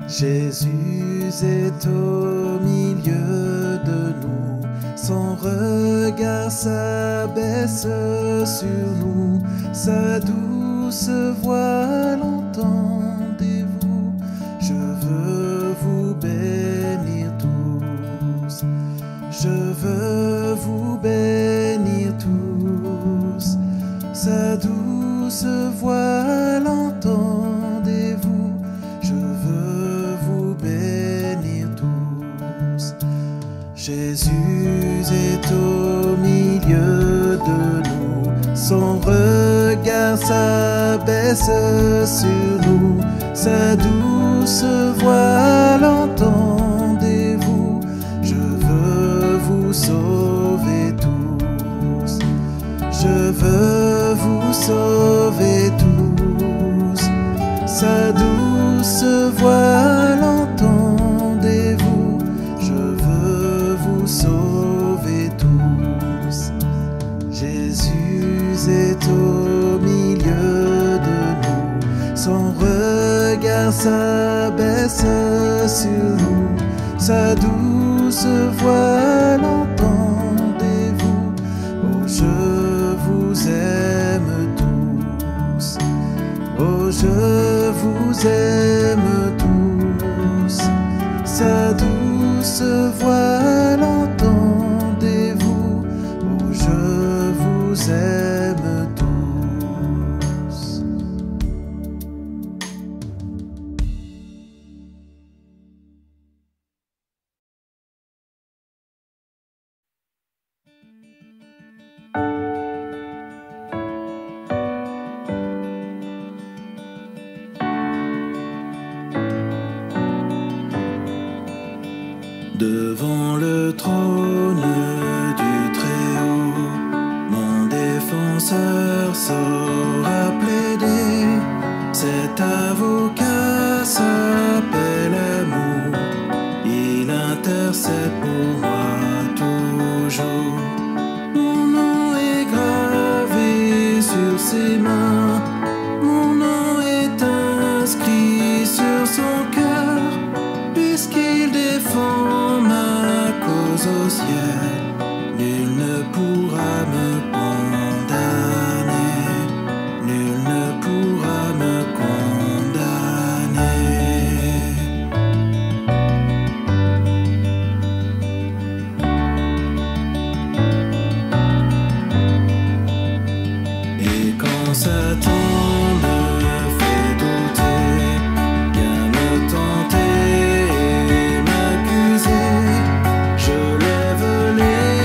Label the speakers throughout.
Speaker 1: Jésus est au milieu de nous, son regard s'abaisse sur nous, sa douce voix l'entendez-vous? Je veux vous bénir tous, je veux vous bénir tous, sa douce voix l'entendez-vous? Je veux vous bénir tous. Jésus est au milieu de nous, son regard s'abaisse sur nous, sa douce voix l'entendez-vous? Je veux vous sauver tous, je veux vous sauver tous, sa douce voix l'entendez-vous? Je veux vous sauver tous. Jésus est au milieu de nous, son regard s'abaisse sur nous, sa douce voix l'entendez-vous? Oh, je vous aime tous, oh, je vous aime tous, sa douce voix l'entendez-vous? Oh, je vous aime tous. Devant le trône du Très-Haut, mon défenseur saura plaider. Cet avocat s'appelle amour, il intercède pour moi toujours. Mon nom est gravé sur ses mains, mon nom est inscrit sur son cœur, puisqu'il défend ma cause au ciel. Nul ne pourra me condamner, nul ne pourra me condamner. Et quand Satan me fait douter, vient me tenter et m'accuser, je lève les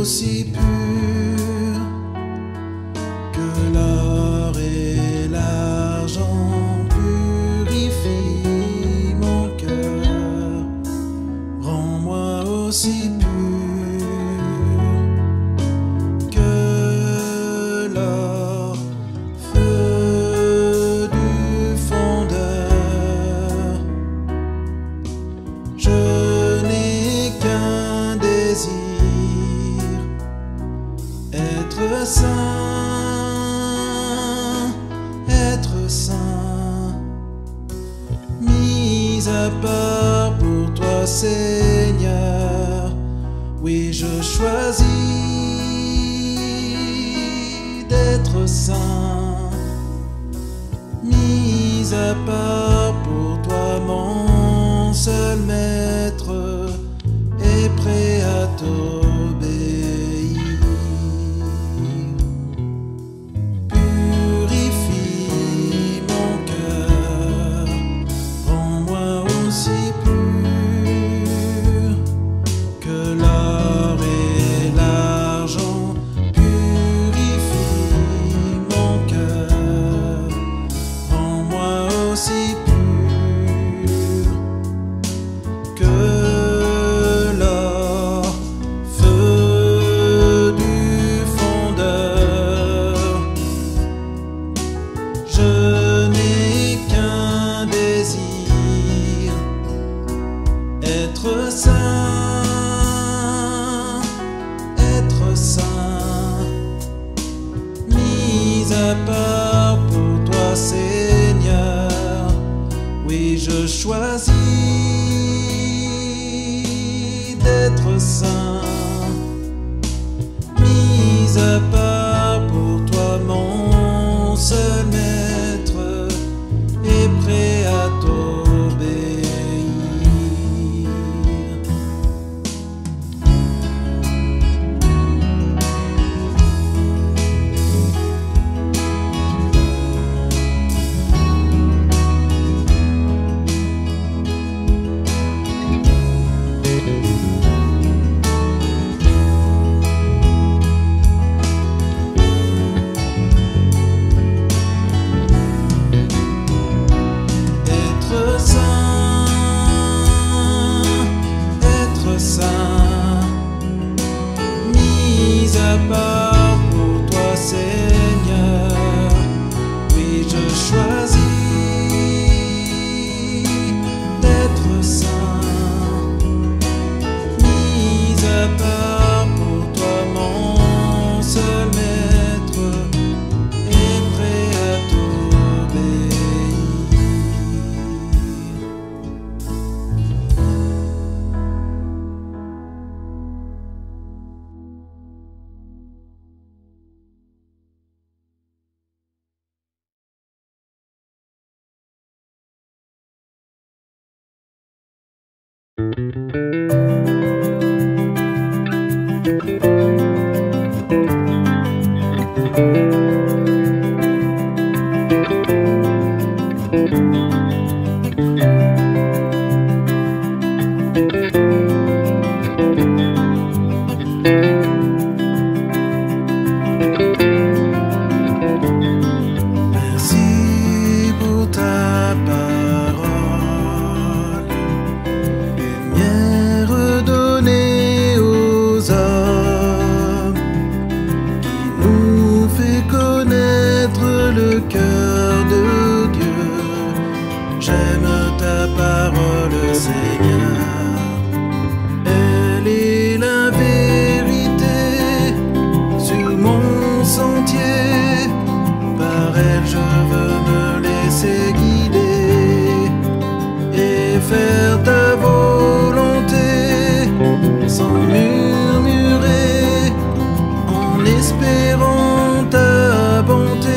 Speaker 1: aussi pur que l'or et l'argent purifie mon cœur. Rends-moi aussi pur que l'or, feu du fondeur. Je n'ai qu'un désir, être saint, mis à part pour toi, Seigneur. Oui, je choisis d'être saint, mis à part pour toi, mon seul maître, et prêt à t'obéir. Purifie mon cœur, rends-moi aussi pur que l'or et l'argent purifie mon cœur. Rends-moi aussi pur que l'or, feu du fondeur. Je n'ai qu'un désir, être saint, mis à part pour toi, Seigneur. Oui, je choisis d'être saint, mis à part pour toi, mon seul maître, et prêt à t'obéir. Être saint, mis à part pour toi, Seigneur. Oui, je choisis d'être saint, mis à part pour toi, mon seul maître, et prêt à t'obéir. Merci pour ta parole, lumière donnée aux hommes, qui nous fait connaître le cœur de Dieu. J'aime ta parole, Seigneur. Elle est la vérité sur mon sentier. Par elle je veux me laisser guider et faire ta volonté sans murmurer, en espérant ta bonté.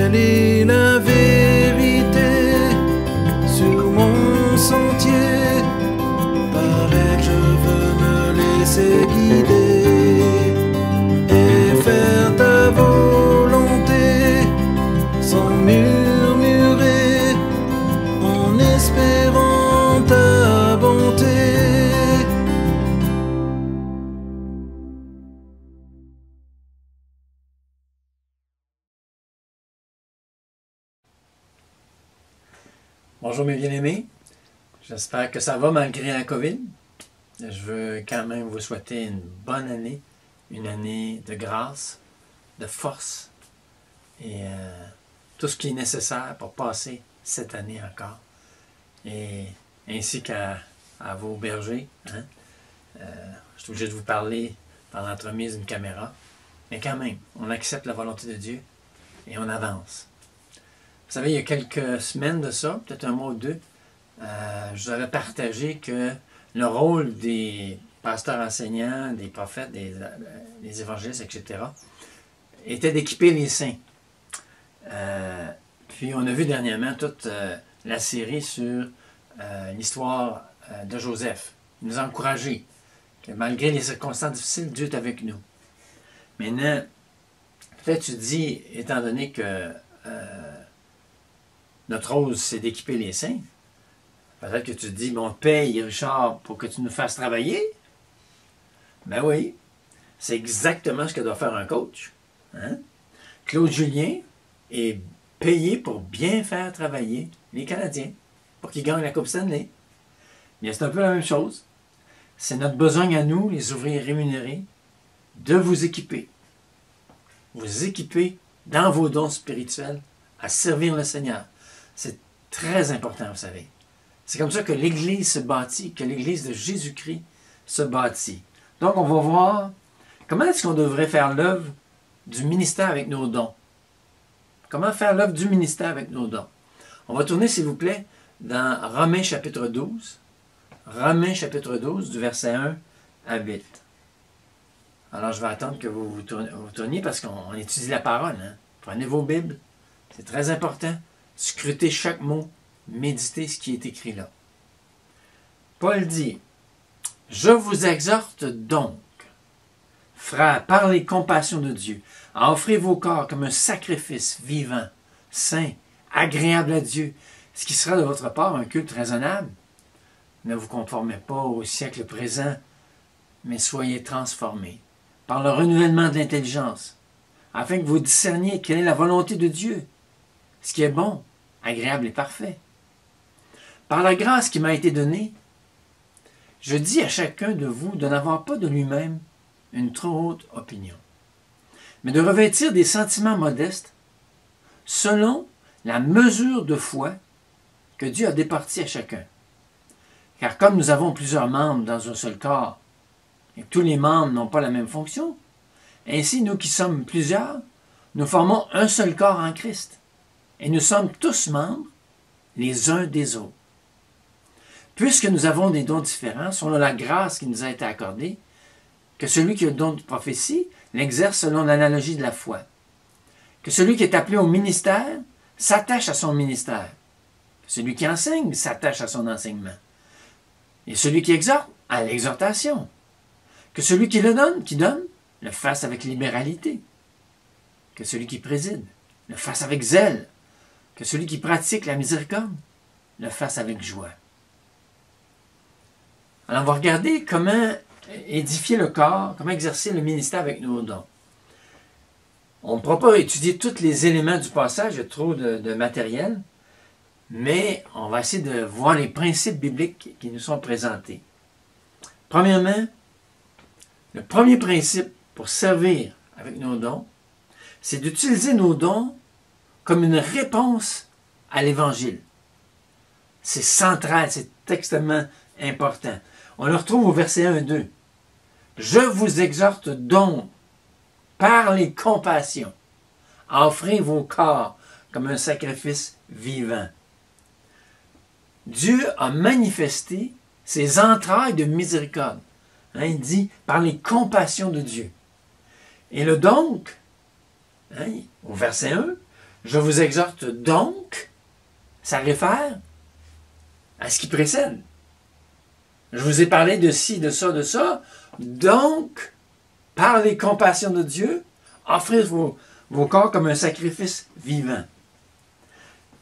Speaker 1: quelle est la vérité sur mon sentier. Par elle je veux me laisser guider et faire ta volonté sans murmurer, en espérant ta bonté.
Speaker 2: Bonjour mes bien-aimés, j'espère que ça va malgré la COVID. Je veux quand même vous souhaiter une bonne année, une année de grâce, de force et tout ce qui est nécessaire pour passer cette année encore. Et ainsi qu'à vos bergers, hein? Je suis obligé de vous parler par l'entremise d'une caméra, mais quand même, on accepte la volonté de Dieu et on avance. Vous savez, il y a quelques semaines de ça, peut-être un mois ou deux, je vous avais partagé que le rôle des pasteurs enseignants, des prophètes, des évangélistes, etc., était d'équiper les saints. Puis on a vu dernièrement toute la série sur l'histoire de Joseph. Il nous a encouragés que malgré les circonstances difficiles, Dieu est avec nous. Maintenant, peut-être tu dis, étant donné que notre rôle, c'est d'équiper les saints. Peut-être que tu te dis, bon, paye Richard pour que tu nous fasses travailler. Ben oui, c'est exactement ce que doit faire un coach. Hein? Claude Julien est payé pour bien faire travailler les Canadiens, pour qu'ils gagnent la Coupe Stanley. Bien, c'est un peu la même chose. C'est notre besoin à nous, les ouvriers rémunérés, de vous équiper. Vous équiper dans vos dons spirituels à servir le Seigneur. C'est très important, vous savez. C'est comme ça que l'Église se bâtit, que l'Église de Jésus-Christ se bâtit. Donc, on va voir comment est-ce qu'on devrait faire l'œuvre du ministère avec nos dons. Comment faire l'œuvre du ministère avec nos dons. On va tourner, s'il vous plaît, dans Romains chapitre 12. Romains chapitre 12, du verset 1 à 8. Alors, je vais attendre que vous tourniez parce qu'on étudie la parole. Hein? Prenez vos Bibles. C'est très important. Scrutez chaque mot, méditez ce qui est écrit là. Paul dit, « Je vous exhorte donc, frères, par les compassions de Dieu, à offrir vos corps comme un sacrifice vivant, saint, agréable à Dieu, ce qui sera de votre part un culte raisonnable. Ne vous conformez pas au siècle présent, mais soyez transformés par le renouvellement de l'intelligence, afin que vous discerniez quelle est la volonté de Dieu, ce qui est bon, agréable et parfait. Par la grâce qui m'a été donnée, je dis à chacun de vous de n'avoir pas de lui-même une trop haute opinion, mais de revêtir des sentiments modestes selon la mesure de foi que Dieu a départie à chacun. Car comme nous avons plusieurs membres dans un seul corps, et que tous les membres n'ont pas la même fonction, ainsi nous qui sommes plusieurs, nous formons un seul corps en Christ. Et nous sommes tous membres les uns des autres. Puisque nous avons des dons différents, selon la grâce qui nous a été accordée, que celui qui a le don de prophétie l'exerce selon l'analogie de la foi. Que celui qui est appelé au ministère s'attache à son ministère. Que celui qui enseigne s'attache à son enseignement. Et celui qui exhorte à l'exhortation. Que celui qui donne, le fasse avec libéralité. Que celui qui préside le fasse avec zèle. Que celui qui pratique la miséricorde le fasse avec joie. Alors, on va regarder comment édifier le corps, comment exercer le ministère avec nos dons. On ne pourra pas étudier tous les éléments du passage, il y a trop de matériel, mais on va essayer de voir les principes bibliques qui nous sont présentés. Premièrement, le premier principe pour servir avec nos dons, c'est d'utiliser nos dons comme une réponse à l'Évangile. C'est central, c'est extrêmement important. On le retrouve au verset 1 et 2. « Je vous exhorte donc, par les compassions, à offrir vos corps comme un sacrifice vivant. » Dieu a manifesté ses entrailles de miséricorde. Hein, il dit « par les compassions de Dieu ». Et le donc, hein, au verset 1, « Je vous exhorte donc, ça réfère à ce qui précède. Je vous ai parlé de ci, de ça, donc, par les compassions de Dieu, offrez vos corps comme un sacrifice vivant.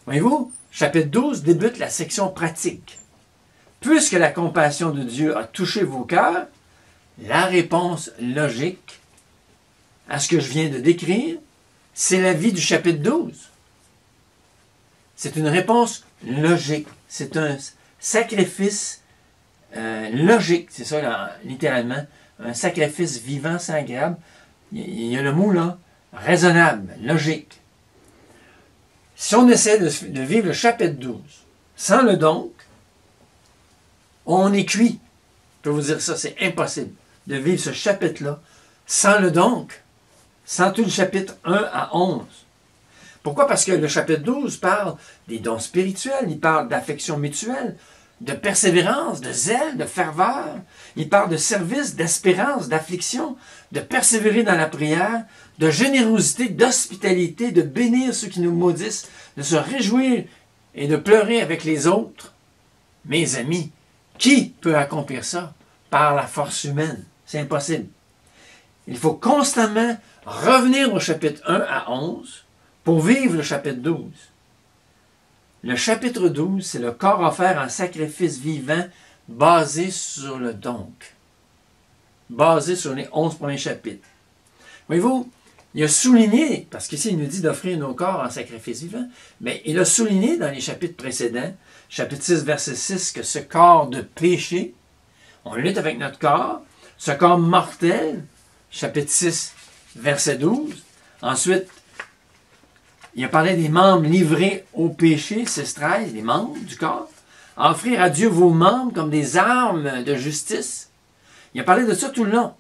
Speaker 2: Voyez-vous, chapitre 12 débute la section pratique. Puisque la compassion de Dieu a touché vos cœurs, la réponse logique à ce que je viens de décrire, c'est la vie du chapitre 12. C'est une réponse logique. C'est un sacrifice logique. C'est ça, là, littéralement. Un sacrifice vivant, c'est agréable. Il y a le mot là, raisonnable, logique. Si on essaie de vivre le chapitre 12 sans le donc, on est cuit. Je peux vous dire ça, c'est impossible de vivre ce chapitre-là sans le donc, sans tout le chapitre 1 à 11. Pourquoi? Parce que le chapitre 12 parle des dons spirituels, il parle d'affection mutuelle, de persévérance, de zèle, de ferveur. Il parle de service, d'espérance, d'affliction, de persévérer dans la prière, de générosité, d'hospitalité, de bénir ceux qui nous maudissent, de se réjouir et de pleurer avec les autres. Mes amis, qui peut accomplir ça? Par la force humaine. C'est impossible. Il faut constamment revenir au chapitre 1 à 11 pour vivre le chapitre 12. Le chapitre 12, c'est le corps offert en sacrifice vivant basé sur le donc. Basé sur les 11 premiers chapitres. Voyez-vous, il a souligné, parce qu'ici il nous dit d'offrir nos corps en sacrifice vivant, mais il a souligné dans les chapitres précédents, chapitre 6, verset 6, que ce corps de péché, on lutte avec notre corps, ce corps mortel, chapitre 6, verset 12. Ensuite, il a parlé des membres livrés au péché, 6-13, les membres du corps. Offrir à Dieu vos membres comme des armes de justice. Il a parlé de ça tout le long.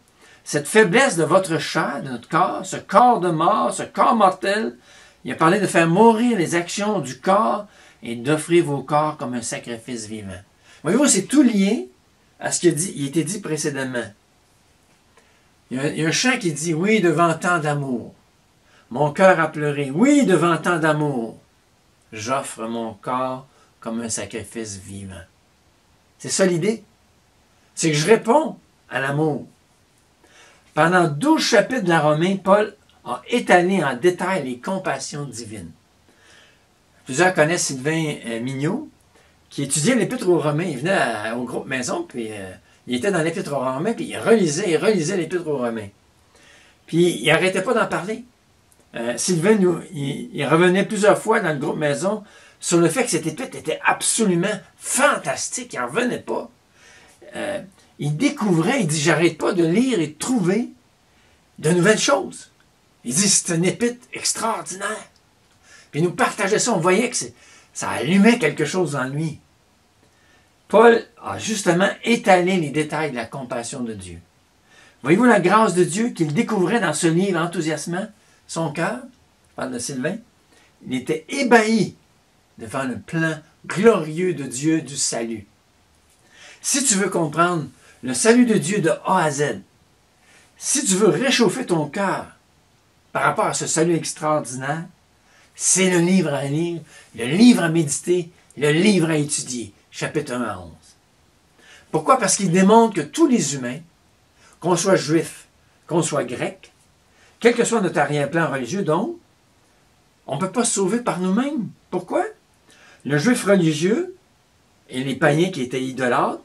Speaker 2: Cette faiblesse de votre chair, de notre corps, ce corps de mort, ce corps mortel, il a parlé de faire mourir les actions du corps et d'offrir vos corps comme un sacrifice vivant. Voyez-vous, c'est tout lié à ce qu'il était dit précédemment. Il y a un chant qui dit « Oui, devant tant d'amour. Mon cœur a pleuré. Oui, devant tant d'amour. J'offre mon corps comme un sacrifice vivant. » C'est ça l'idée. C'est que je réponds à l'amour. Pendant 12 chapitres de la Romaine, Paul a étalé en détail les compassions divines. Plusieurs connaissent Sylvain Mignot, qui étudiait l'Épître aux Romains. Il venait au groupe Maison, puis il était dans l'Épître aux Romains, puis il relisait l'Épître aux Romains. Puis il n'arrêtait pas d'en parler. Sylvain, il revenait plusieurs fois dans le groupe Maison sur le fait que cette épître était absolument fantastique. Il n'en revenait pas. Il découvrait, il dit, j'arrête pas de lire et de trouver de nouvelles choses. Il dit, c'est une épître extraordinaire. Puis il nous partageait ça, on voyait que ça allumait quelque chose en lui. Paul a justement étalé les détails de la compassion de Dieu. Voyez-vous la grâce de Dieu qu'il découvrait dans ce livre enthousiasmant son cœur? Je parle de Sylvain. Il était ébahi devant le plan glorieux de Dieu du salut. Si tu veux comprendre le salut de Dieu de A à Z, si tu veux réchauffer ton cœur par rapport à ce salut extraordinaire, c'est le livre à lire, le livre à méditer, le livre à étudier, chapitre 1 à 11. Pourquoi? Parce qu'il démontre que tous les humains, qu'on soit juif, qu'on soit grec, quel que soit notre arrière-plan religieux, donc, on ne peut pas se sauver par nous-mêmes. Pourquoi? Le juif religieux et les païens qui étaient idolâtres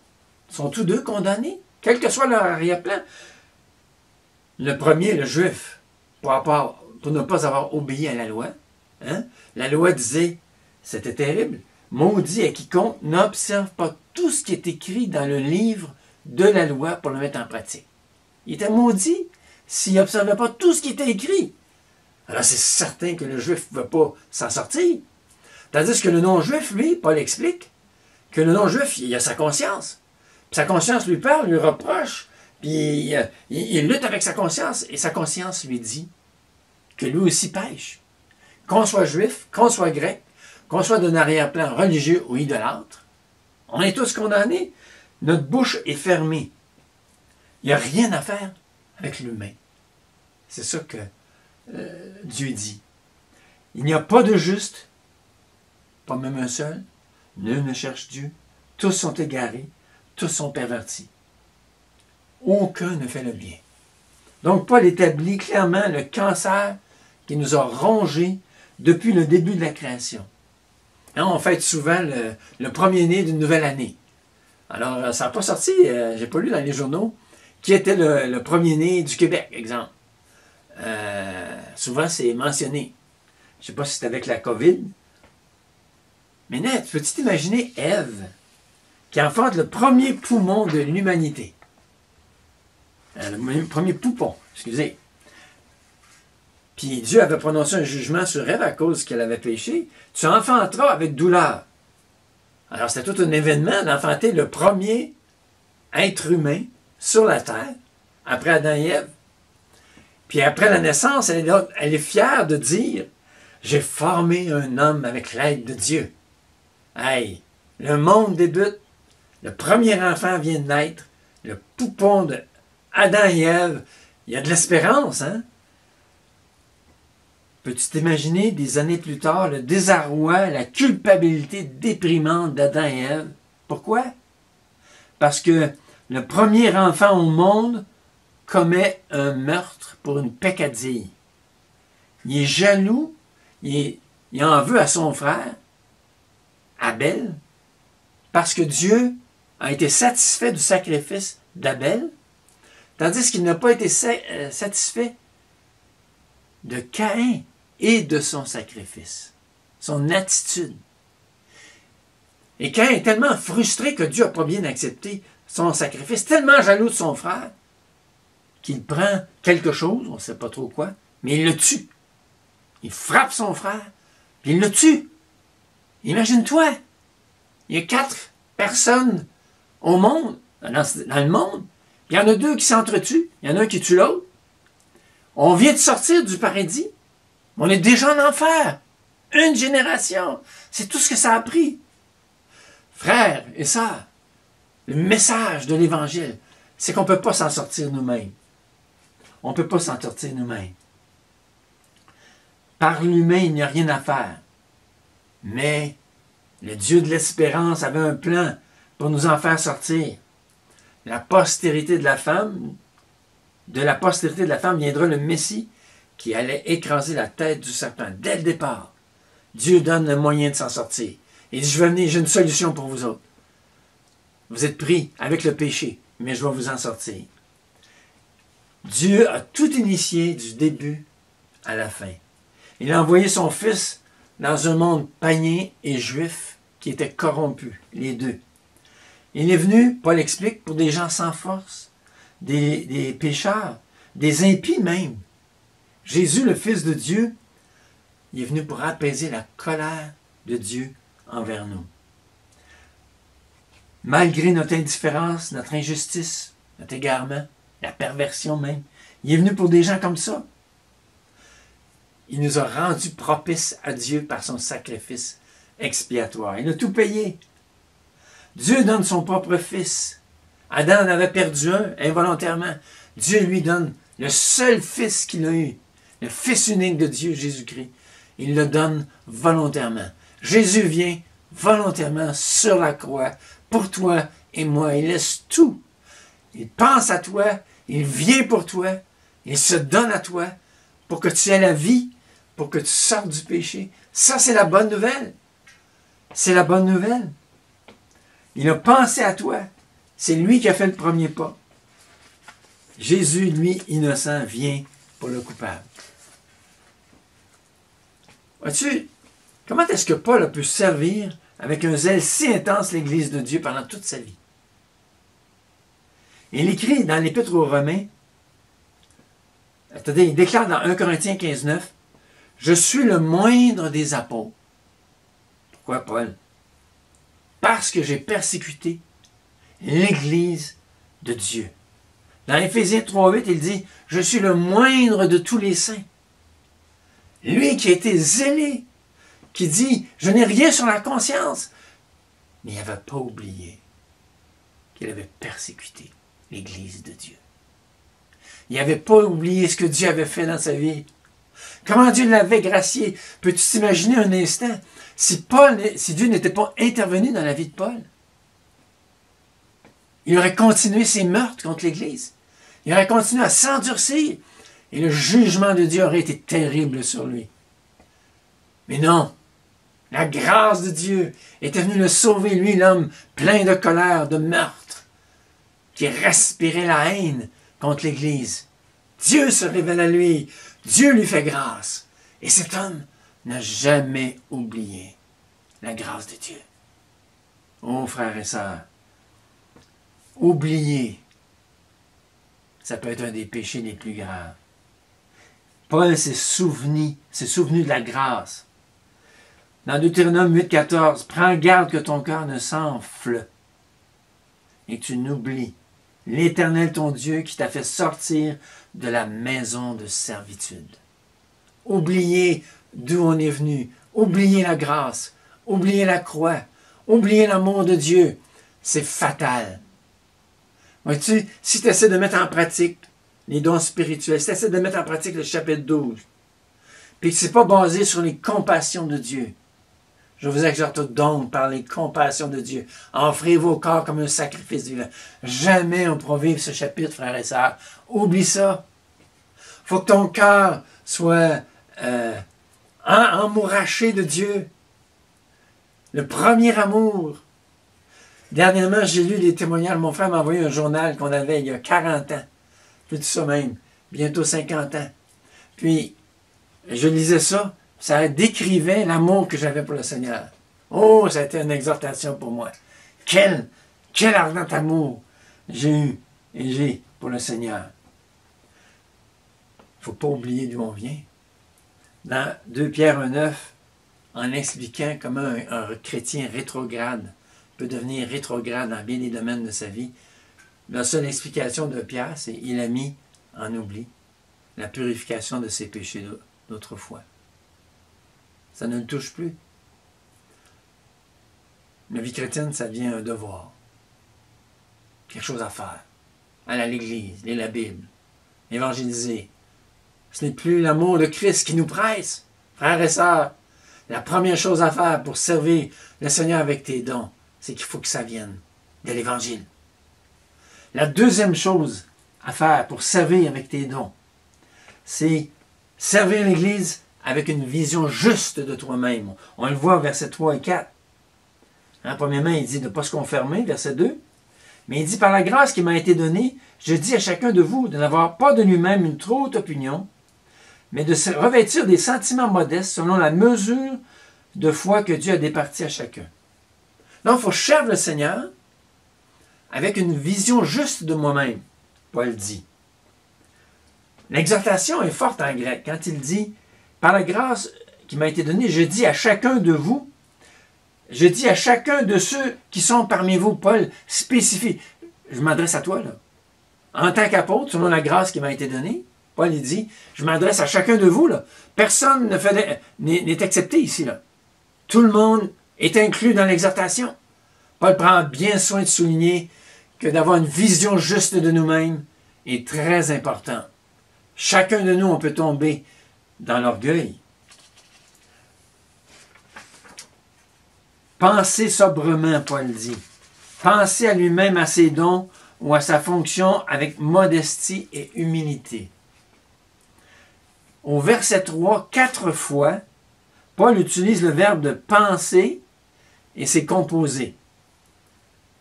Speaker 2: sont tous deux condamnés, quel que soit leur arrière-plan. Le premier, le juif, pour ne pas avoir obéi à la loi. Hein? La loi disait, c'était terrible, maudit à quiconque n'observe pas tout ce qui est écrit dans le livre de la loi pour le mettre en pratique. Il était maudit s'il n'observait pas tout ce qui était écrit. Alors c'est certain que le juif ne va pas s'en sortir. Tandis que le non-juif, lui, Paul explique que le non-juif, il a sa conscience. Puis sa conscience lui parle, lui reproche, puis il lutte avec sa conscience, et sa conscience lui dit que lui aussi pêche. Qu'on soit juif, qu'on soit grec, qu'on soit d'un arrière-plan religieux ou idolâtre, on est tous condamnés. Notre bouche est fermée. Il n'y a rien à faire avec l'humain. C'est ça que Dieu dit. Il n'y a pas de juste, pas même un seul. Nul ne cherche Dieu. Tous sont égarés, tous sont pervertis. Aucun ne fait le bien. Donc, Paul établit clairement le cancer qui nous a rongés depuis le début de la création. Hein, on fête souvent le premier-né d'une nouvelle année. Alors, ça n'a pas sorti, j'ai pas lu dans les journaux, qui était le premier-né du Québec, exemple. Souvent, c'est mentionné. Je ne sais pas si c'est avec la COVID. Mais net, peux-tu t'imaginer Ève, qui enfante le premier poumon de l'humanité? Le premier poupon, excusez. Puis Dieu avait prononcé un jugement sur Ève à cause qu'elle avait péché. Tu enfanteras avec douleur. Alors, c'était tout un événement d'enfanter le premier être humain sur la terre, après Adam et Ève. Puis après la naissance, elle est fière de dire « J'ai formé un homme avec l'aide de Dieu. » Hey, le monde débute, le premier enfant vient de naître, le poupon de Adam et Ève, il y a de l'espérance, hein? Peux-tu t'imaginer, des années plus tard, le désarroi, la culpabilité déprimante d'Adam et Ève? Pourquoi? Parce que le premier enfant au monde commet un meurtre pour une peccadille. Il est jaloux, il en veut à son frère, Abel, parce que Dieu a été satisfait du sacrifice d'Abel, tandis qu'il n'a pas été satisfait de Caïn et de son sacrifice, son attitude. Et Caïn est tellement frustré que Dieu n'a pas bien accepté son sacrifice, tellement jaloux de son frère, qu'il prend quelque chose, on ne sait pas trop quoi, mais il le tue. Il frappe son frère, puis il le tue. Imagine-toi, il y a 4 personnes au monde, dans le monde, il y en a 2 qui s'entretuent, il y en a un qui tue l'autre. On vient de sortir du paradis, on est déjà en enfer. Une génération, c'est tout ce que ça a pris. Frères et sœurs, le message de l'Évangile, c'est qu'on ne peut pas s'en sortir nous-mêmes. On ne peut pas s'en sortir nous-mêmes. Par l'humain, il n'y a rien à faire. Mais le Dieu de l'espérance avait un plan pour nous en faire sortir. La postérité de la femme viendra le Messie qui allait écraser la tête du serpent dès le départ. Dieu donne le moyen de s'en sortir. Il dit, je vais venir, j'ai une solution pour vous autres. Vous êtes pris avec le péché, mais je vais vous en sortir. Dieu a tout initié du début à la fin. Il a envoyé son Fils dans un monde païen et juif qui était corrompu, les deux. Il est venu, Paul explique, pour des gens sans force, des pécheurs, des impies même. Jésus, le Fils de Dieu, il est venu pour apaiser la colère de Dieu envers nous. Malgré notre indifférence, notre injustice, notre égarement, la perversion même, il est venu pour des gens comme ça. Il nous a rendus propices à Dieu par son sacrifice expiatoire. Il a tout payé. Dieu donne son propre fils. Adam en avait perdu un involontairement. Dieu lui donne le seul fils qu'il a eu, le fils unique de Dieu, Jésus-Christ. Il le donne volontairement. Jésus vient volontairement sur la croix pour toi et moi. Il laisse tout. Il pense à toi. Il vient pour toi. Il se donne à toi pour que tu aies la vie, pour que tu sortes du péché. Ça, c'est la bonne nouvelle. C'est la bonne nouvelle. Il a pensé à toi. C'est lui qui a fait le premier pas. Jésus, lui, innocent, vient pour le coupable. Vois-tu, comment est-ce que Paul a pu servir avec un zèle si intense l'Église de Dieu pendant toute sa vie? Il écrit dans l'Épître aux Romains, il déclare dans 1 Corinthiens 15,9, « Je suis le moindre des apôtres. » Pourquoi Paul? Parce que j'ai persécuté l'Église de Dieu. Dans Éphésiens 3,8, il dit, « Je suis le moindre de tous les saints. » Lui qui a été zélé, qui dit, « Je n'ai rien sur la conscience. » Mais il n'avait pas oublié qu'il avait persécuté l'Église de Dieu. Il n'avait pas oublié ce que Dieu avait fait dans sa vie. Comment Dieu l'avait gracié. Peux-tu t'imaginer un instant si Dieu n'était pas intervenu dans la vie de Paul? Il aurait continué ses meurtres contre l'Église. Il aurait continué à s'endurcir. Et le jugement de Dieu aurait été terrible sur lui. Mais non, la grâce de Dieu était venue le sauver, lui, l'homme plein de colère, de meurtre, qui respirait la haine contre l'Église. Dieu se révèle à lui, Dieu lui fait grâce. Et cet homme n'a jamais oublié la grâce de Dieu. Oh, frères et sœurs, oublier, ça peut être un des péchés les plus graves. Paul s'est souvenu de la grâce. Dans Deutéronome 8,14, prends garde que ton cœur ne s'enfle et que tu n'oublies l'Éternel ton Dieu qui t'a fait sortir de la maison de servitude. Oubliez d'où on est venu, oubliez la grâce, oubliez la croix, oubliez l'amour de Dieu. C'est fatal. Vois-tu, si tu essaies de mettre en pratique les dons spirituels, si tu essaies de mettre en pratique le chapitre 12, puis que ce n'est pas basé sur les compassions de Dieu, je vous exhorte donc par les compassions de Dieu. Offrez vos corps comme un sacrifice vivant. Jamais on pourra vivre ce chapitre, frères et sœurs. Oublie ça. Il faut que ton cœur soit emmouraché de Dieu. Le premier amour. Dernièrement, j'ai lu des témoignages. Mon frère m'a envoyé un journal qu'on avait il y a 40 ans. Plus de ça même. Bientôt 50 ans. Puis, je lisais ça. Ça décrivait l'amour que j'avais pour le Seigneur. Oh, ça a été une exhortation pour moi. Quel ardent amour j'ai eu et j'ai pour le Seigneur. Il ne faut pas oublier d'où on vient. Dans 2 Pierre 1,9, en expliquant comment un chrétien rétrograde peut devenir rétrograde dans bien des domaines de sa vie, la seule explication de Pierre, c'est qu'il a mis en oubli la purification de ses péchés d'autrefois. Ça ne le touche plus. La vie chrétienne, ça devient un devoir. Quelque chose à faire. Aller à l'église, lire la Bible, évangéliser. Ce n'est plus l'amour de Christ qui nous presse. Frères et sœurs, la première chose à faire pour servir le Seigneur avec tes dons, c'est qu'il faut que ça vienne de l'Évangile. La deuxième chose à faire pour servir avec tes dons, c'est servir l'Église avec une vision juste de toi-même. On le voit au verset 3 et 4. Premièrement, il dit de ne pas se conformer, verset 2. Mais il dit, par la grâce qui m'a été donnée, je dis à chacun de vous de n'avoir pas de lui-même une trop haute opinion, mais de se revêtir des sentiments modestes selon la mesure de foi que Dieu a départie à chacun. Donc, il faut servir le Seigneur avec une vision juste de moi-même, Paul dit. L'exhortation est forte en grec. Quand il dit, par la grâce qui m'a été donnée, je dis à chacun de vous, je dis à chacun de ceux qui sont parmi vous, Paul spécifie, je m'adresse à toi, là. En tant qu'apôtre, selon la grâce qui m'a été donnée, Paul il dit, je m'adresse à chacun de vous, là. Personne n'est accepté ici, là. Tout le monde est inclus dans l'exhortation. Paul prend bien soin de souligner que d'avoir une vision juste de nous-mêmes est très important. Chacun de nous, on peut tomber dans l'orgueil. Pensez sobrement, Paul dit. Pensez à lui-même, à ses dons ou à sa fonction avec modestie et humilité. Au verset 3, 4 fois, Paul utilise le verbe de penser et c'est composé.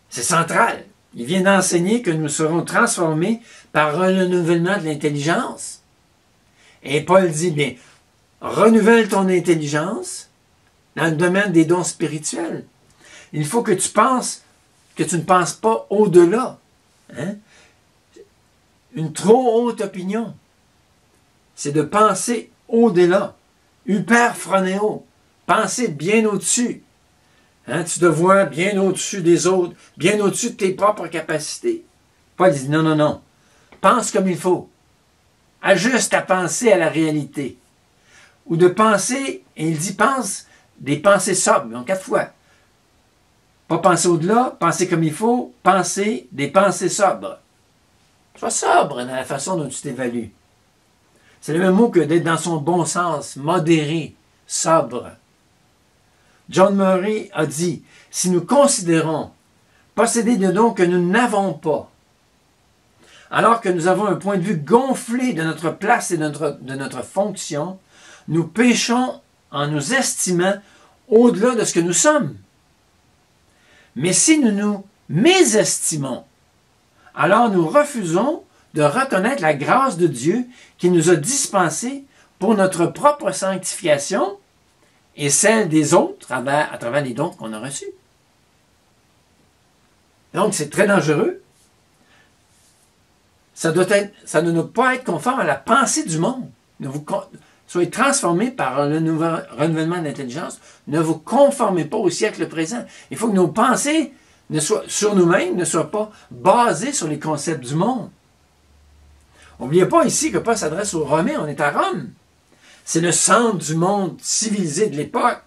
Speaker 2: C'est central. Il vient d'enseigner que nous serons transformés par un renouvellement de l'intelligence. Et Paul dit, bien, renouvelle ton intelligence dans le domaine des dons spirituels. Il faut que tu penses, que tu ne penses pas au-delà. Hein? Une trop haute opinion, c'est de penser au-delà. Hyperphronéo, penser bien au-dessus. Hein? Tu te vois bien au-dessus des autres, bien au-dessus de tes propres capacités. Paul dit, non, non, non. Pense comme il faut. Ajuste ta pensée à la réalité. Ou de penser, et il dit, pense des pensées sobres, donc 4 fois. Pas penser au-delà, penser comme il faut, penser des pensées sobres. Sois sobre dans la façon dont tu t'évalues. C'est le même mot que d'être dans son bon sens, modéré, sobre. John Murray a dit, si nous considérons posséder des dons que nous n'avons pas, alors que nous avons un point de vue gonflé de notre place et de notre fonction, nous péchons en nous estimant au-delà de ce que nous sommes. Mais si nous nous mésestimons, alors nous refusons de reconnaître la grâce de Dieu qui nous a dispensée pour notre propre sanctification et celle des autres à travers les dons qu'on a reçus. Donc, c'est très dangereux. Ça ne doit pas être conforme à la pensée du monde. Soyez transformés par le nouveau renouvellement d'intelligence. Ne vous conformez pas au siècle présent. Il faut que nos pensées sur nous-mêmes ne soient pas basées sur les concepts du monde. N'oubliez pas ici que Paul s'adresse aux Romains. On est à Rome. C'est le centre du monde civilisé de l'époque.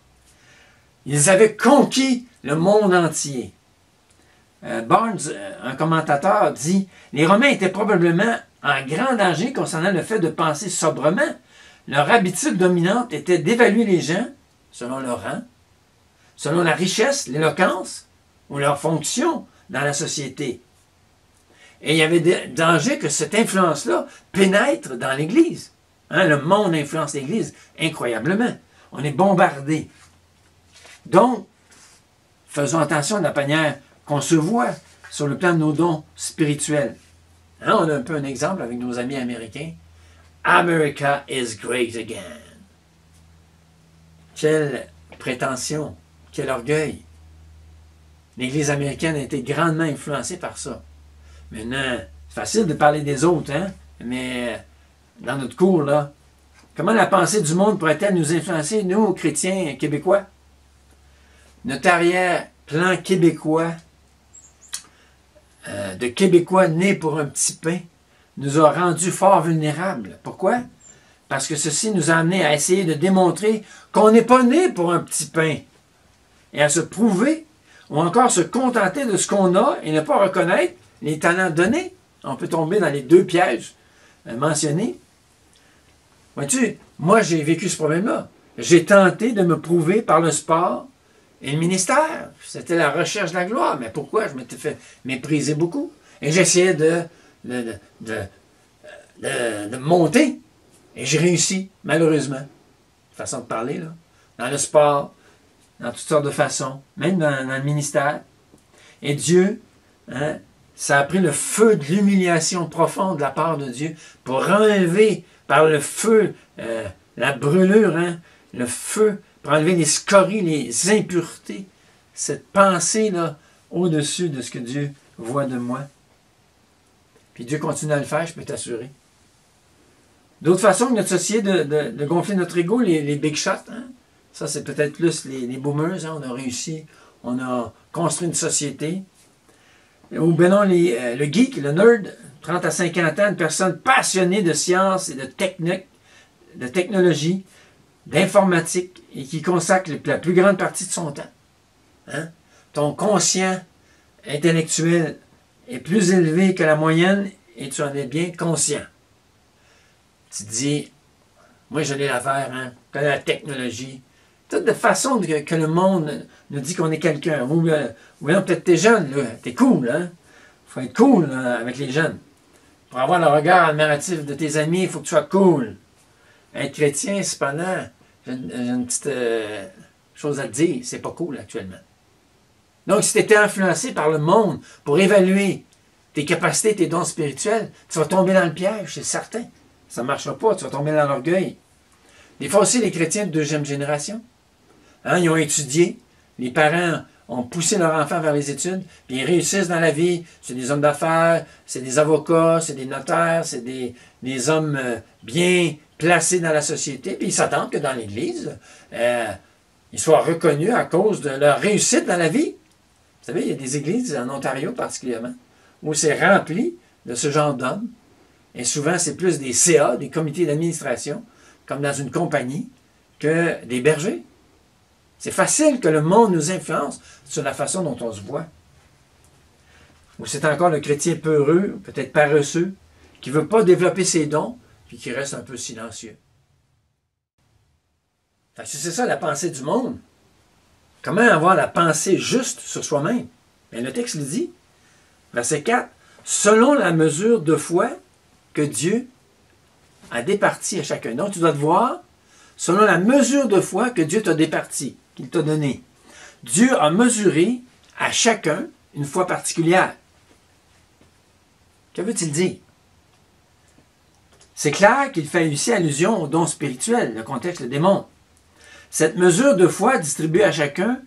Speaker 2: Ils avaient conquis le monde entier. Barnes, un commentateur, dit « Les Romains étaient probablement en grand danger concernant le fait de penser sobrement. Leur habitude dominante était d'évaluer les gens selon leur rang, selon la richesse, l'éloquence ou leur fonction dans la société. Et il y avait des dangers que cette influence-là pénètre dans l'Église. Hein, le monde influence l'Église incroyablement. On est bombardé. Donc, faisons attention à la manière qu'on se voit sur le plan de nos dons spirituels. Hein, on a un peu un exemple avec nos amis américains. America is great again. Quelle prétention, quel orgueil. L'Église américaine a été grandement influencée par ça. Maintenant, c'est facile de parler des autres, hein? Mais dans notre cours, là, comment la pensée du monde pourrait-elle nous influencer, nous, chrétiens québécois? Notre arrière-plan québécois, de Québécois nés pour un petit pain, nous a rendus fort vulnérables. Pourquoi? Parce que ceci nous a amenés à essayer de démontrer qu'on n'est pas né pour un petit pain et à se prouver ou encore se contenter de ce qu'on a et ne pas reconnaître les talents donnés. On peut tomber dans les deux pièges mentionnés. Vois-tu, moi j'ai vécu ce problème-là. J'ai tenté de me prouver par le sport et le ministère. C'était la recherche de la gloire. Mais pourquoi? Je m'étais fait mépriser beaucoup. Et j'essayais de monter. Et j'ai réussi, malheureusement. Façon de parler, là. Dans le sport, dans toutes sortes de façons, même dans le ministère. Et Dieu, hein, ça a pris le feu de l'humiliation profonde de la part de Dieu pour enlever par le feu, la brûlure, hein, le feu, pour enlever les scories, les impuretés, cette pensée-là au-dessus de ce que Dieu voit de moi. Puis Dieu continue à le faire, je peux t'assurer. D'autres façons que notre société de gonfler notre ego, les big shots, hein? Ça c'est peut-être plus les boomers, hein? On a réussi, on a construit une société. Ou ben non, le geek, le nerd, 30 à 50 ans, une personne passionnée de science et de technique, de technologie, d'informatique, et qui consacre la plus grande partie de son temps. Hein? Ton conscient intellectuel est plus élevé que la moyenne et tu en es bien conscient. Tu te dis, moi je l'ai l'affaire, hein, je connais la technologie. Toutes de façon que le monde nous dit qu'on est quelqu'un. Ou peut-être t'es jeune, t'es cool, hein? Il faut être cool là, avec les jeunes. Pour avoir le regard admiratif de tes amis, il faut que tu sois cool. Être chrétien, cependant, j'ai une petite chose à te dire, c'est pas cool actuellement. Donc, si tu étais influencé par le monde pour évaluer tes capacités, tes dons spirituels, tu vas tomber dans le piège, c'est certain. Ça ne marchera pas, tu vas tomber dans l'orgueil. Des fois aussi, les chrétiens de deuxième génération, hein, ils ont étudié, les parents ont poussé leur enfant vers les études, puis ils réussissent dans la vie. C'est des hommes d'affaires, c'est des avocats, c'est des notaires, c'est des hommes bien placés dans la société, puis ils s'attendent que dans l'Église, ils soient reconnus à cause de leur réussite dans la vie. Vous savez, il y a des églises, en Ontario particulièrement, où c'est rempli de ce genre d'hommes. Et souvent, c'est plus des CA, des comités d'administration, comme dans une compagnie, que des bergers. C'est facile que le monde nous influence sur la façon dont on se voit. Ou c'est encore le chrétien peureux, peut-être paresseux, qui ne veut pas développer ses dons, puis qui reste un peu silencieux. Fait que c'est ça la pensée du monde. Comment avoir la pensée juste sur soi-même? Bien, le texte le dit, verset 4, « Selon la mesure de foi que Dieu a départie à chacun. » Donc, tu dois te voir, selon la mesure de foi que Dieu t'a départie, qu'il t'a donnée. Dieu a mesuré à chacun une foi particulière. Que veut-il dire? C'est clair qu'il fait ici allusion au don spirituel, le contexte le démontre. Cette mesure de foi distribuée à chacun,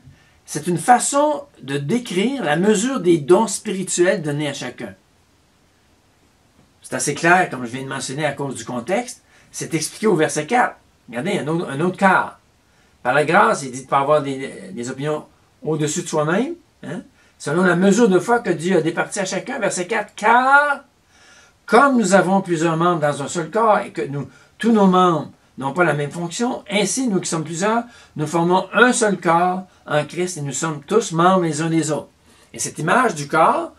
Speaker 2: c'est une façon de décrire la mesure des dons spirituels donnés à chacun. C'est assez clair, comme je viens de mentionner à cause du contexte. C'est expliqué au verset 4. Regardez, un autre quart. Par la grâce, il dit de ne pas avoir des opinions au-dessus de soi-même. Hein? Selon la mesure de foi que Dieu a départie à chacun. Verset 4. Car, comme nous avons plusieurs membres dans un seul corps et que tous nos membres n'ont pas la même fonction, ainsi, nous qui sommes plusieurs, nous formons un seul corps en Christ et nous sommes tous membres les uns des autres. Et cette image du corps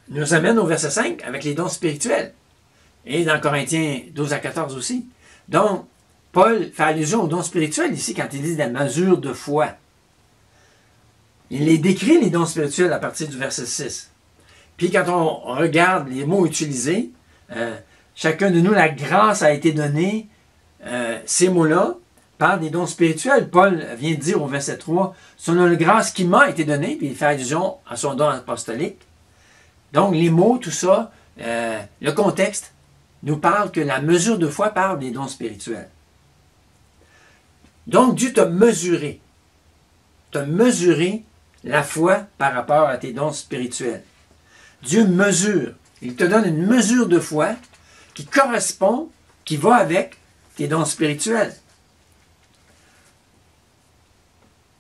Speaker 2: nous amène au verset 5 avec les dons spirituels. Et dans Corinthiens 12 à 14 aussi. Donc, Paul fait allusion aux dons spirituels ici quand il dit la mesure de foi. Il les décrit, les dons spirituels, à partir du verset 6. Puis quand on regarde les mots utilisés, chacun de nous, la grâce a été donnée. Ces mots-là parlent des dons spirituels. Paul vient de dire au verset 3, « Selon la grâce qui m'a été donnée », puis il fait allusion à son don apostolique. Donc, les mots, tout ça, le contexte, nous parle que la mesure de foi parle des dons spirituels. Donc, Dieu t'a mesuré. T'a mesuré la foi par rapport à tes dons spirituels. Dieu mesure. Il te donne une mesure de foi qui correspond, qui va avec tes dons spirituels.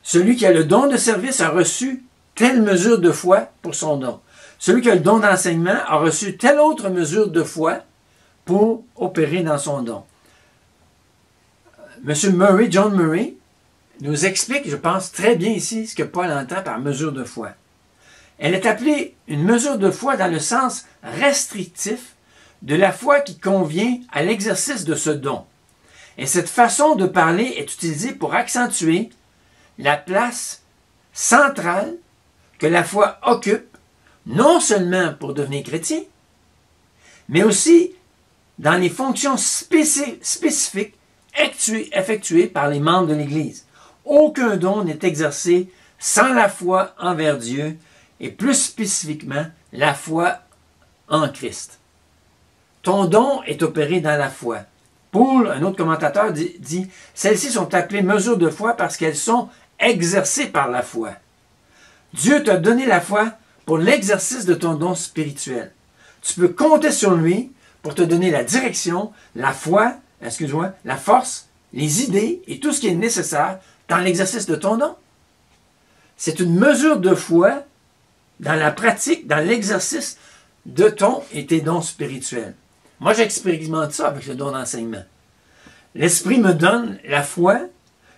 Speaker 2: Celui qui a le don de service a reçu telle mesure de foi pour son don. Celui qui a le don d'enseignement a reçu telle autre mesure de foi pour opérer dans son don. M. Murray, John Murray, nous explique, je pense, très bien ici ce que Paul entend par mesure de foi. Elle est appelée une mesure de foi dans le sens restrictif de la foi qui convient à l'exercice de ce don. Et cette façon de parler est utilisée pour accentuer la place centrale que la foi occupe, non seulement pour devenir chrétien, mais aussi dans les fonctions spécifiques effectuées par les membres de l'Église. Aucun don n'est exercé sans la foi envers Dieu et plus spécifiquement la foi en Christ. Ton don est opéré dans la foi. Paul, un autre commentateur, dit « Celles-ci sont appelées mesures de foi parce qu'elles sont exercées par la foi. » Dieu t'a donné la foi pour l'exercice de ton don spirituel. Tu peux compter sur lui pour te donner la direction, la foi, la force, les idées et tout ce qui est nécessaire dans l'exercice de ton don. C'est une mesure de foi dans la pratique, dans l'exercice de ton et tes dons spirituels. Moi, j'expérimente ça avec le don d'enseignement. L'Esprit me donne la foi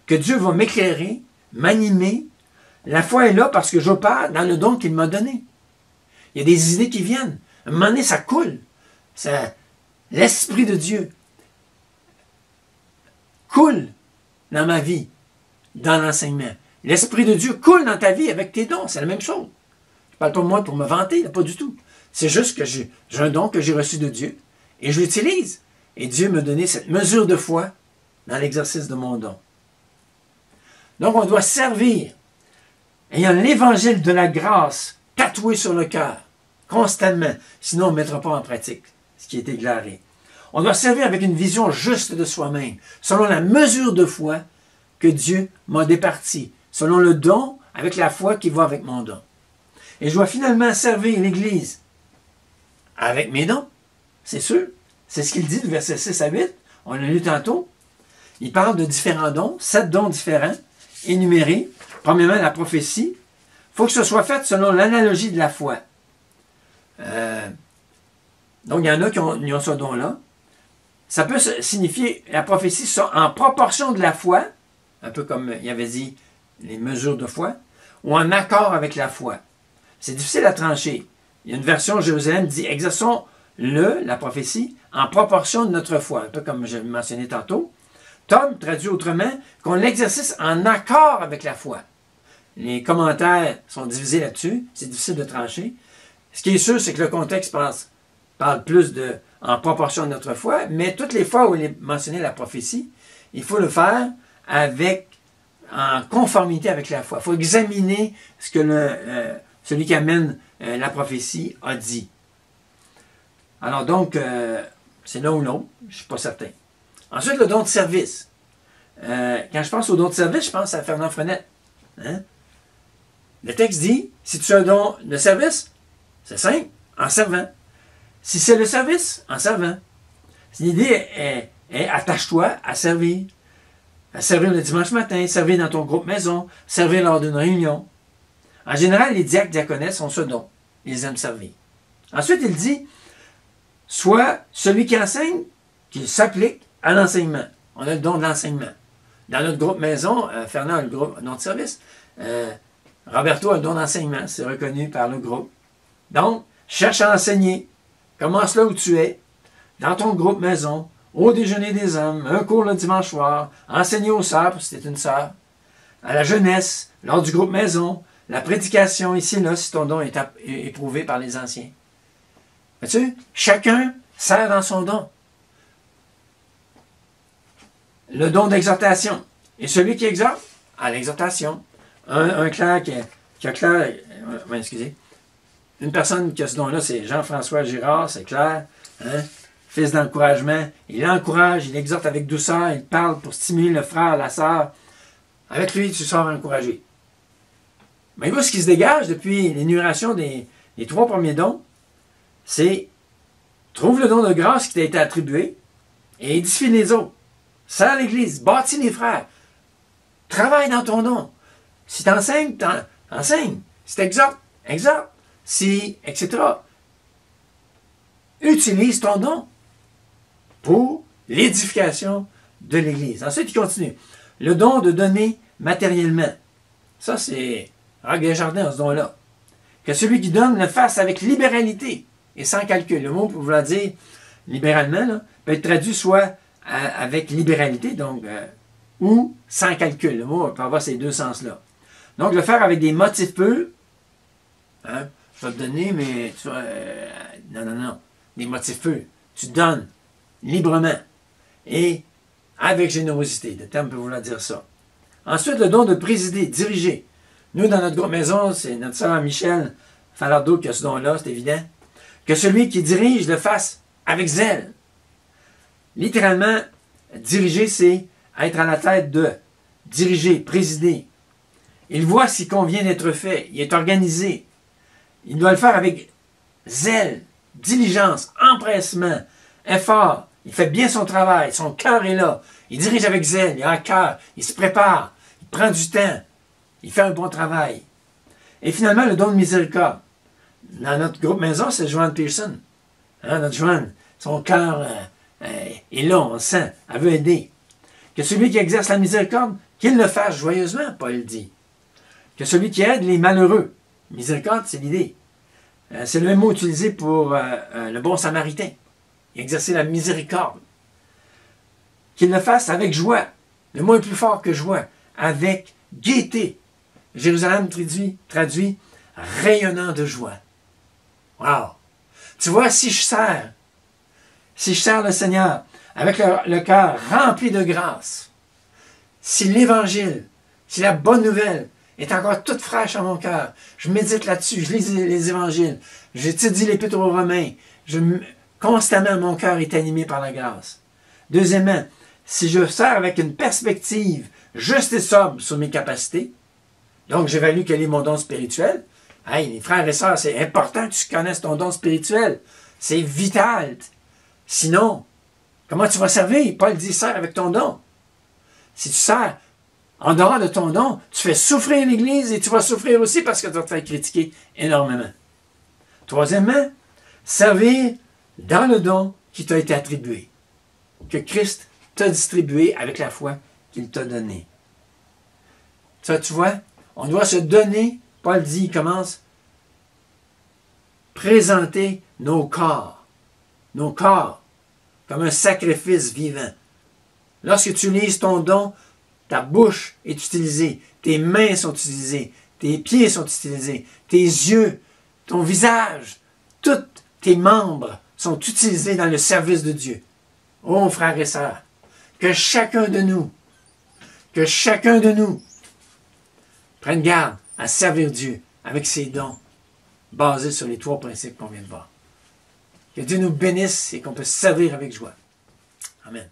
Speaker 2: que Dieu va m'éclairer, m'animer. La foi est là parce que j'opère dans le don qu'il m'a donné. Il y a des idées qui viennent. À un moment donné, ça coule. L'Esprit de Dieu coule dans ma vie, dans l'enseignement. L'Esprit de Dieu coule dans ta vie avec tes dons. C'est la même chose. Je ne parle pas de moi pour me vanter, pas du tout. C'est juste que j'ai un don que j'ai reçu de Dieu et je l'utilise. Et Dieu m'a donné cette mesure de foi dans l'exercice de mon don. Donc, on doit servir ayant l'évangile de la grâce tatoué sur le cœur, constamment. Sinon, on ne mettra pas en pratique ce qui est déclaré. On doit servir avec une vision juste de soi-même, selon la mesure de foi que Dieu m'a départie, selon le don avec la foi qui va avec mon don. Et je dois finalement servir l'Église avec mes dons, c'est sûr. C'est ce qu'il dit du verset 6 à 8. On l'a lu tantôt. Il parle de différents dons, 7 dons différents, énumérés. Premièrement, la prophétie. Il faut que ce soit fait selon l'analogie de la foi. Donc, il y en a qui ont ce don-là. Ça peut signifier la prophétie en proportion de la foi, un peu comme il avait dit les mesures de foi, ou en accord avec la foi. C'est difficile à trancher. Il y a une version, Jérusalem dit « Exerçons la prophétie, en proportion de notre foi. Un peu comme je l'ai mentionné tantôt. Tom traduit autrement qu'on l'exercice en accord avec la foi. Les commentaires sont divisés là-dessus. C'est difficile de trancher. Ce qui est sûr, c'est que le contexte parle plus en proportion de notre foi, mais toutes les fois où il est mentionné la prophétie, il faut le faire en conformité avec la foi. Il faut examiner ce que celui qui amène la prophétie a dit. Alors donc, c'est l'un ou l'autre, je ne suis pas certain. Ensuite, le don de service. Quand je pense au don de service, je pense à Fernand Frenette. Hein? Le texte dit, si tu as un don de service, c'est simple, en servant. Si c'est le service, en servant. L'idée est attache-toi à servir. À servir le dimanche matin, servir dans ton groupe maison, servir lors d'une réunion. En général, les diacres, diaconesses ont ce don. Ils aiment servir. Ensuite, il dit, soit celui qui enseigne, qu'il s'applique à l'enseignement. On a le don de l'enseignement. Dans notre groupe maison, Fernand a le don de service. Roberto a le don d'enseignement. C'est reconnu par le groupe. Donc, cherche à enseigner. Commence là où tu es, dans ton groupe maison, au déjeuner des hommes, un cours le dimanche soir, enseigner aux sœurs, si tu es une sœur, à la jeunesse, lors du groupe maison, la prédication ici et là, si ton don est éprouvé par les anciens. Vois-tu? Chacun sert dans son don. Le don d'exhortation. Et celui qui exhorte, à l'exhortation. Un clerc qui a clair... excusez. Une personne qui a ce don-là, c'est Jean-François Girard, c'est clair. Hein? Fils d'encouragement. Il encourage, il exhorte avec douceur, il parle pour stimuler le frère, la sœur. Avec lui, tu sors encouragé. Mais vous, ce qui se dégage depuis l'énumération des 3 premiers dons, c'est trouve le don de grâce qui t'a été attribué et édifie les autres. Sers l'Église, bâtis les frères. Travaille dans ton don. Si tu enseignes, enseigne. Si tu exhortes, exhorte. Si, etc. Utilise ton don pour l'édification de l'Église. Ensuite, il continue. Le don de donner matériellement. Ça, c'est Roch Desjardins, ce don-là. Que celui qui donne le fasse avec libéralité et sans calcul. Le mot, pour vouloir dire libéralement, là, peut être traduit soit avec libéralité, donc, ou sans calcul. Le mot peut avoir ces deux sens-là. Donc, le faire avec des motifs purs. Hein, je vais te donner, mais tu vas, non. Des motifs purs. Tu donnes librement et avec générosité. Le terme peut vouloir dire ça. Ensuite, le don de présider, diriger. Nous, dans notre groupe maison, c'est notre sœur Michel Falardeau qui a ce don-là, c'est évident. Que celui qui dirige le fasse avec zèle. Littéralement, diriger, c'est être à la tête de. Diriger, présider. Il voit ce qui convient d'être fait. Il est organisé. Il doit le faire avec zèle, diligence, empressement, effort. Il fait bien son travail. Son cœur est là. Il dirige avec zèle. Il a un cœur. Il se prépare. Il prend du temps. Il fait un bon travail. Et finalement, le don de miséricorde. Dans notre groupe maison, c'est Joanne Pearson. Hein, notre Joanne, son cœur est là, on le sent. Elle veut aider. Que celui qui exerce la miséricorde, qu'il le fasse joyeusement, Paul dit. Que celui qui aide les malheureux. Miséricorde, c'est l'idée. C'est le même mot utilisé pour le bon samaritain. Exercer la miséricorde. Qu'il le fasse avec joie. Le mot est plus fort que joie. Avec gaieté. Jérusalem traduit rayonnant de joie. Wow! Tu vois, si je sers le Seigneur avec le cœur rempli de grâce, si l'Évangile, si la bonne nouvelle est encore toute fraîche en mon cœur, je médite là-dessus, je lis les Évangiles, j'étudie l'Épître aux Romains, constamment mon cœur est animé par la grâce. Deuxièmement, si je sers avec une perspective juste et sobre sur mes capacités, donc j'évalue quel est mon don spirituel. Hey, les frères et sœurs, c'est important que tu connaisses ton don spirituel. C'est vital. Sinon, comment tu vas servir? Paul dit, sers avec ton don. Si tu sers en dehors de ton don, tu fais souffrir l'Église et tu vas souffrir aussi parce que tu vas te faire critiquer énormément. Troisièmement, servir dans le don qui t'a été attribué, que Christ t'a distribué avec la foi qu'il t'a donné. Ça, tu vois, on doit se donner, Paul dit, il commence, présenter nos corps nos corps, comme un sacrifice vivant. Lorsque tu utilises ton don, ta bouche est utilisée, tes mains sont utilisées, tes pieds sont utilisés, tes yeux, ton visage, tous tes membres sont utilisés dans le service de Dieu. Oh, frères et sœurs, que chacun de nous prenne garde à servir Dieu avec ses dons, basés sur les 3 principes qu'on vient de voir. Que Dieu nous bénisse et qu'on puisse servir avec joie. Amen.